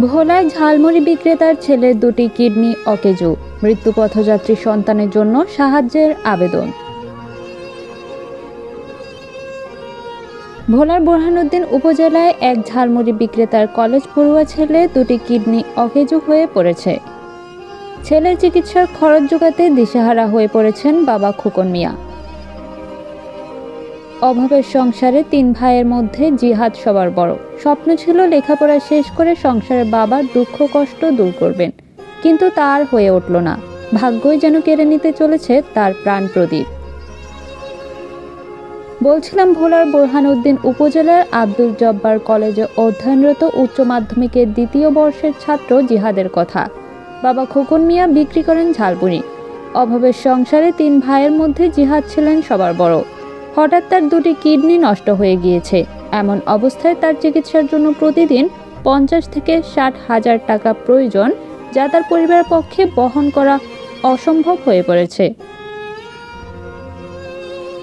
ভোলায় ঝালমুড়ি বিক্রেতার ছেলের দুটি কিডনি অকেজো, মৃত্যু পথযাত্রী সন্তানের জন্য সাহায্যের আবেদন। ভোলার বোরহানউদ্দিন উপজেলায় এক ঝালমুড়ি বিক্রেতার কলেজ পড়ুয়া ছেলে দুটি কিডনি অকেজো হয়ে পড়েছে। ছেলের চিকিৎসার খরচ জোগাতে দিশেহারা হয়ে পড়েছেন বাবা খোকন মিয়া। অভাবের সংসারে ৩ ভাইয়ের মধ্যে জিহাদ সবার বড়। স্বপ্ন ছিল লেখাপড়া শেষ করে সংসারের বাবার দুঃখ কষ্ট দূর করবেন, কিন্তু তার হয়ে উঠল না। ভাগ্যই যেন কেড়ে নিতে চলেছে তার প্রাণ প্রদীপ। বলছিলাম ভোলার বোরহানউদ্দিন উপজেলার আব্দুল জব্বার কলেজে অধ্যয়নরত উচ্চ মাধ্যমিকের ২য় বর্ষের ছাত্র জিহাদের কথা। বাবা খোকন মিয়া বিক্রি করেন ঝালমুড়ি। অভাবের সংসারে ৩ ভাইয়ের মধ্যে জিহাদ ছিলেন সবার বড়। হঠাৎ তার দুটি কিডনি নষ্ট হয়ে গিয়েছে। এমন অবস্থায় তার চিকিৎসার জন্য প্রতিদিন ৫০ থেকে ৬০ হাজার টাকা প্রয়োজন, যা তার পরিবারের পক্ষে বহন করা অসম্ভব হয়ে পড়েছে।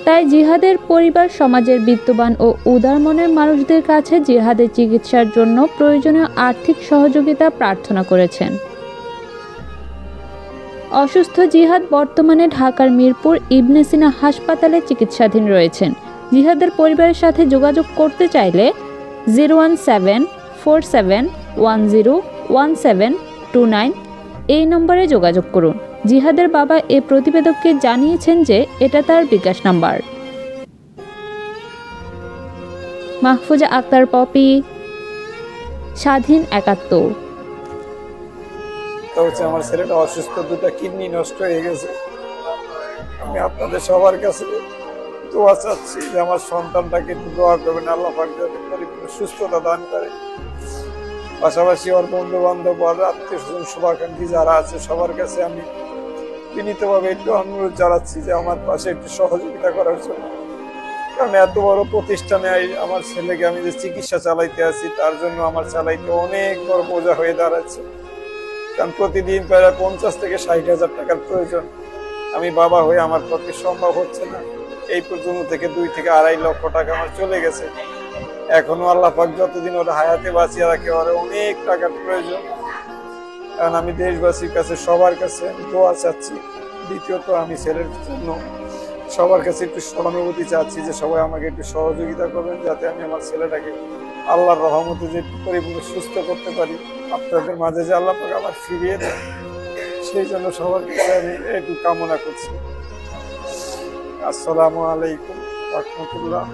তাই জিহাদের পরিবার সমাজের বিত্তবান ও উদার মনের মানুষদের কাছে জিহাদের চিকিৎসার জন্য প্রয়োজনীয় আর্থিক সহযোগিতা প্রার্থনা করেছেন। অসুস্থ জিহাদ বর্তমানে ঢাকার মিরপুর ইবনে সিনা হাসপাতালে চিকিৎসাধীন রয়েছেন। জিহাদের পরিবারের সাথে যোগাযোগ করতে চাইলে 01747101729 এই নম্বরে যোগাযোগ করুন। জিহাদের বাবা এ প্রতিবেদককে জানিয়েছেন যে এটা তার বিকাশ নাম্বার। মাহফুজা আক্তার পপি, স্বাধীন ৭১। আমার ছেলেটা অসুস্থ, দুটা কিডনি নষ্ট হয়ে গেছে। আমি আপনাদের সবার কাছে দোয়া চাচ্ছি যে আমার সন্তানটাকে দোয়া করবেন, আল্লাহ পাক যাতে পরিপূর্ণ সুস্থতা দান করে। পাশাপাশি ওর বন্ধু বান্ধব আর আত্মীয় স্বজন শুভাকাঙ্ক্ষী যারা আছে সবার কাছে আমি বিনীতভাবে একটু অনুরোধ জানাচ্ছি যে আমার পাশে একটু সহযোগিতা করার জন্য। কারণ এত বড় প্রতিষ্ঠানে আমার ছেলেকে আমি যে চিকিৎসা চালাইতে আছি তার জন্য আমার চালাইতে অনেক বড় বোঝা হয়ে দাঁড়াচ্ছে। কারণ প্রতিদিন প্রায় ৫০ থেকে ৬০ হাজার টাকার প্রয়োজন। আমি বাবা হয়ে আমার পক্ষে সম্ভব হচ্ছে না। এই পর্যন্ত থেকে ২ থেকে ২.৫ লক্ষ টাকা আমার চলে গেছে। এখনো আল্লাহ পাক যতদিন ওরা হায়াতে বাঁচিয়ে রাখে ওরা অনেক টাকার প্রয়োজন। কারণ আমি দেশবাসীর কাছে সবার কাছে দোয়া চাচ্ছি। দ্বিতীয়ত আমি ছেলের জন্য সবার কাছে একটু সহানুভূতি চাচ্ছি যে সবাই আমাকে একটু সহযোগিতা করবেন যাতে আমি আমার ছেলেটাকে আল্লাহর রহমতে যে পরিপূর্ণ সুস্থ করতে পারি। আপনাদের মাঝে যে আল্লাহ পাক আমার ফিরিয়ে দেয় সেই জন্য সবার কাছে আমি একটু কামনা করছি। আসসালামু আলাইকুম ওয়া রাহমাতুল্লাহ।